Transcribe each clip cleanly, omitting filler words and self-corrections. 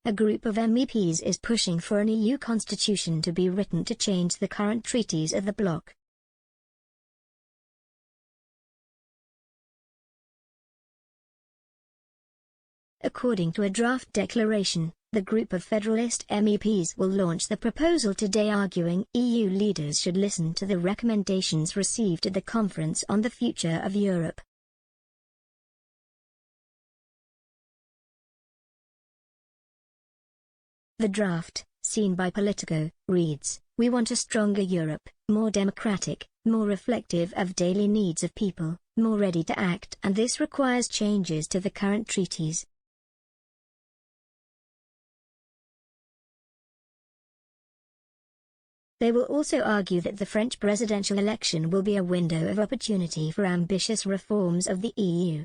a group of MEPs is pushing for an EU constitution to be written to change the current treaties of the bloc. According to a draft declaration, the group of Federalist MEPs will launch the proposal today, arguing EU leaders should listen to the recommendations received at the Conference on the Future of Europe. The draft, seen by Politico, reads, "We want a stronger Europe, more democratic, more reflective of daily needs of people, more ready to act, and this requires changes to the current treaties." They will also argue that the French presidential election will be a window of opportunity for ambitious reforms of the EU.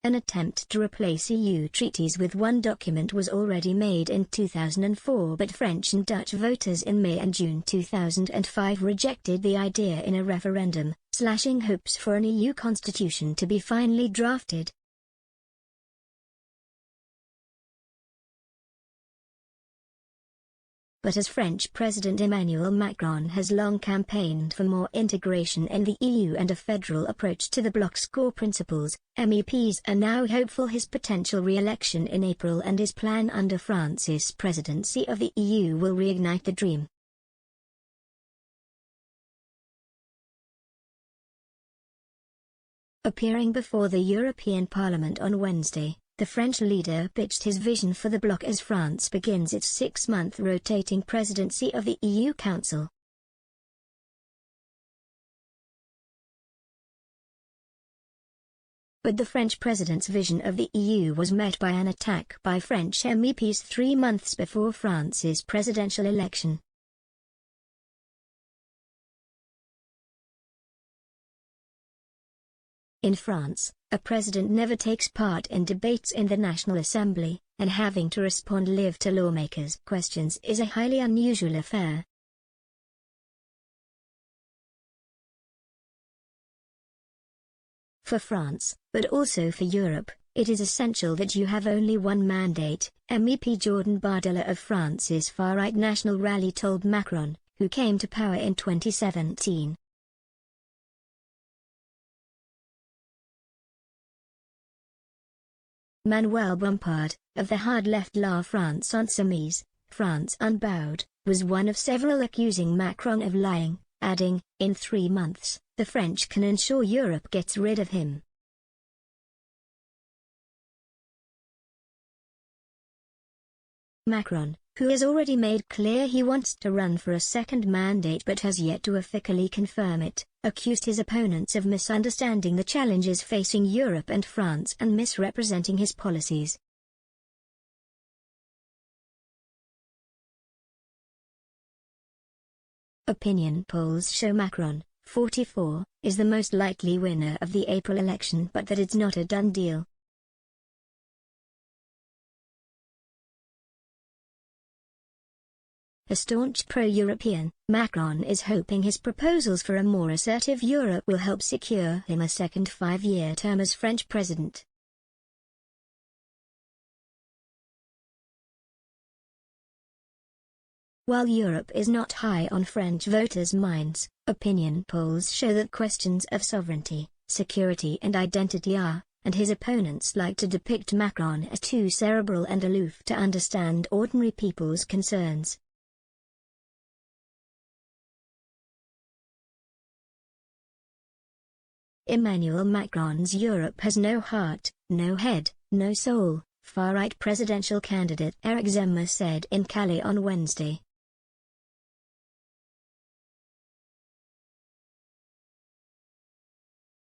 An attempt to replace EU treaties with one document was already made in 2004, but French and Dutch voters in May and June 2005 rejected the idea in a referendum, slashing hopes for an EU constitution to be finally drafted. But as French President Emmanuel Macron has long campaigned for more integration in the EU and a federal approach to the bloc's core principles, MEPs are now hopeful his potential re-election in April and his plan under France's presidency of the EU will reignite the dream. Appearing before the European Parliament on Wednesday, the French leader pitched his vision for the bloc as France begins its 6-month rotating presidency of the EU Council. But the French president's vision of the EU was met by an attack by French MEPs 3 months before France's presidential election. In France, a president never takes part in debates in the National Assembly, and having to respond live to lawmakers' questions is a highly unusual affair. For France, but also for Europe, it is essential that you have only one mandate, MEP Jordan Bardella of France's far-right National Rally told Macron, who came to power in 2017. Manuel Bompard, of the hard-left La France Insoumise, France Unbowed, was one of several accusing Macron of lying, adding, "In 3 months, the French can ensure Europe gets rid of him." Macron, who has already made clear he wants to run for a second mandate but has yet to officially confirm it, accused his opponents of misunderstanding the challenges facing Europe and France and misrepresenting his policies. Opinion polls show Macron, 44, is the most likely winner of the April election, but that it's not a done deal. A staunch pro-European, Macron is hoping his proposals for a more assertive Europe will help secure him a second 5-year term as French president. While Europe is not high on French voters' minds, opinion polls show that questions of sovereignty, security and identity are, and his opponents like to depict Macron as too cerebral and aloof to understand ordinary people's concerns. Emmanuel Macron's Europe has no heart, no head, no soul, far-right presidential candidate Eric Zemmour said in Calais on Wednesday.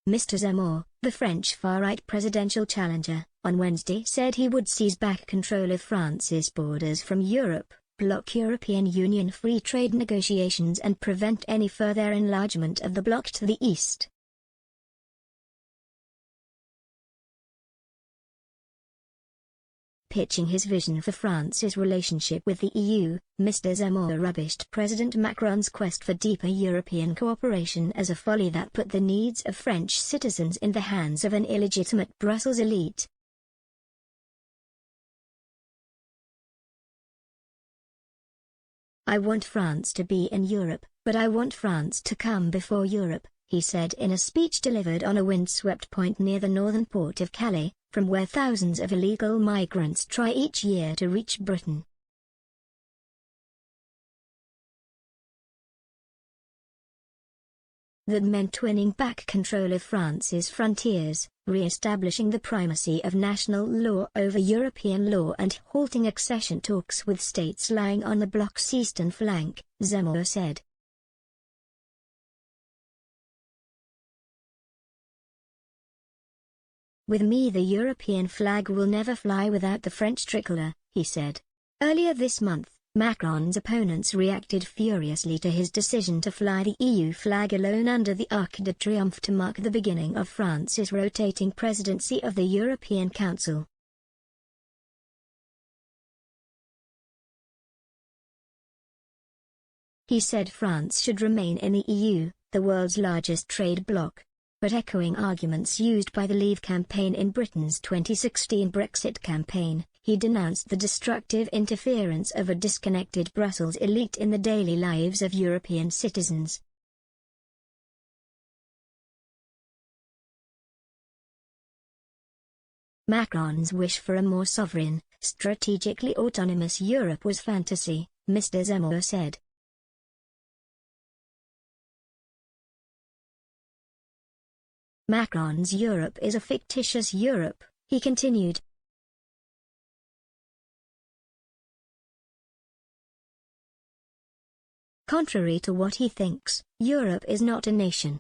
Mr. Zemmour, the French far-right presidential challenger, on Wednesday said he would seize back control of France's borders from Europe, block European Union free trade negotiations and prevent any further enlargement of the bloc to the east. pitching his vision for France's relationship with the EU, Mr. Zemmour rubbished President Macron's quest for deeper European cooperation as a folly that put the needs of French citizens in the hands of an illegitimate Brussels elite. "I want France to be in Europe, but I want France to come before Europe," he said in a speech delivered on a windswept point near the northern port of Calais, from where thousands of illegal migrants try each year to reach Britain. That meant winning back control of France's frontiers, re-establishing the primacy of national law over European law and halting accession talks with states lying on the bloc's eastern flank, Zemmour said. "With me the European flag will never fly without the French tricolour," he said. Earlier this month, Macron's opponents reacted furiously to his decision to fly the EU flag alone under the Arc de Triomphe to mark the beginning of France's rotating presidency of the European Council. He said France should remain in the EU, the world's largest trade bloc. But echoing arguments used by the Leave campaign in Britain's 2016 Brexit campaign, he denounced the destructive interference of a disconnected Brussels elite in the daily lives of European citizens. Macron's wish for a more sovereign, strategically autonomous Europe was fantasy, Mr. Zemmour said. Macron's Europe is a fictitious Europe, he continued. Contrary to what he thinks, Europe is not a nation.